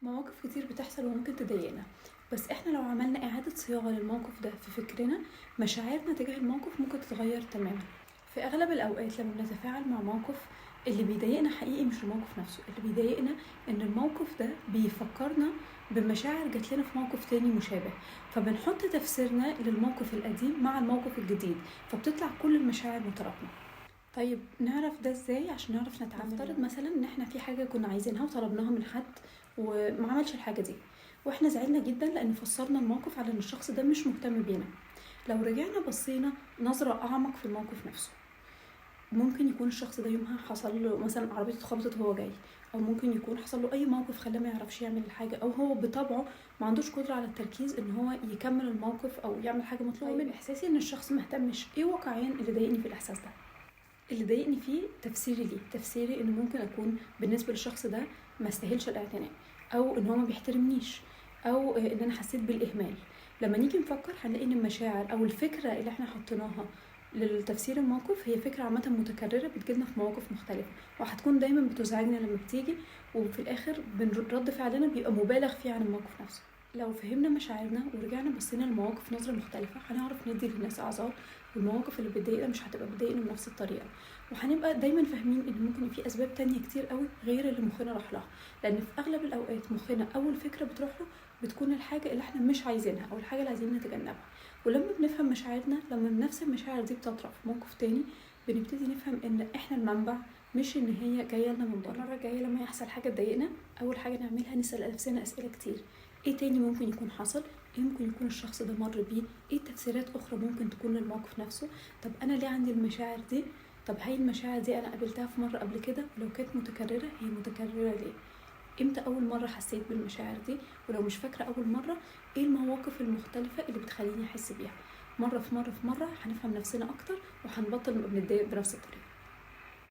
مواقف كتير بتحصل وممكن تضايقنا، بس احنا لو عملنا اعادة صياغة للموقف ده في فكرنا، مشاعرنا تجاه الموقف ممكن تتغير تماما. في اغلب الاوقات لما بنتفاعل مع موقف، اللي بيضايقنا حقيقي مش الموقف نفسه، اللي بيضايقنا ان الموقف ده بيفكرنا بمشاعر جات لنا في موقف تاني مشابه، فبنحط تفسيرنا للموقف القديم مع الموقف الجديد، فبتطلع كل المشاعر متراكمة. طيب نعرف ده ازاي عشان نعرف نتعامل؟ نفترض مثلا ان احنا في حاجة كنا عايزينها وطلبناها من حد وما عملش الحاجة دي، واحنا زعلنا جدا لان فسرنا الموقف على ان الشخص ده مش مهتم بينا. لو رجعنا بصينا نظرة اعمق في الموقف نفسه، ممكن يكون الشخص ده يومها حصل له مثلا عربيته اتخبطت وهو جاي، او ممكن يكون حصل له اي موقف خلاه ما يعرفش يعمل الحاجه، او هو بطبعه ما عندوش قدره على التركيز ان هو يكمل الموقف او يعمل حاجه مطلوبه منه. احساسي ان الشخص مهتمش ايه واقعيا اللي ضايقني في الاحساس ده؟ اللي ضايقني فيه تفسيري ليه، تفسيري ان ممكن اكون بالنسبه للشخص ده ما استاهلش الاعتناء، او ان هو ما بيحترمنيش، او ان انا حسيت بالاهمال. لما نيجي نفكر هنلاقي ان المشاعر او الفكره اللي احنا حطيناها للتفسير الموقف هي فكره عامه متكرره بتجيلنا في مواقف مختلفه، وهتكون دايما بتزعجنا لما بتيجي، وفي الاخر رد فعلنا بيبقى مبالغ فيه عن الموقف نفسه. لو فهمنا مشاعرنا ورجعنا بصينا للمواقف نظرة مختلفة، هنعرف ندي للناس أعذار، والمواقف اللي بتضايقنا مش هتبقى بتضايقنا بنفس الطريقة، وهنبقى دايما فاهمين ان ممكن في اسباب تانية كتير قوي غير اللي مخنا راح لها، لان في اغلب الاوقات مخنا اول فكرة بتروح له بتكون الحاجة اللي احنا مش عايزينها او الحاجة اللي عايزين نتجنبها. ولما بنفهم مشاعرنا، لما نفس المشاعر دي بتطرح في موقف تاني، بنبتدي نفهم ان احنا المنبع، مش ان هي جايه لنا من بره. المره الجايه لما يحصل حاجه تضايقنا، اول حاجه نعملها نسال نفسنا اسئله كتير: ايه تاني ممكن يكون حصل؟ ايه ممكن يكون الشخص ده مر بيه؟ ايه تفسيرات اخرى ممكن تكون للموقف نفسه؟ طب انا ليه عندي المشاعر دي؟ طب هاي المشاعر دي انا قابلتها في مره قبل كده، ولو كانت متكرره هي متكرره ليه؟ امتى اول مره حسيت بالمشاعر دي؟ ولو مش فاكره اول مره، ايه المواقف المختلفه اللي بتخليني احس بيها؟ مره في مره في مره هنفهم نفسنا اكتر، وهنبطل نبقى بنتضايق بنفس الطريقه.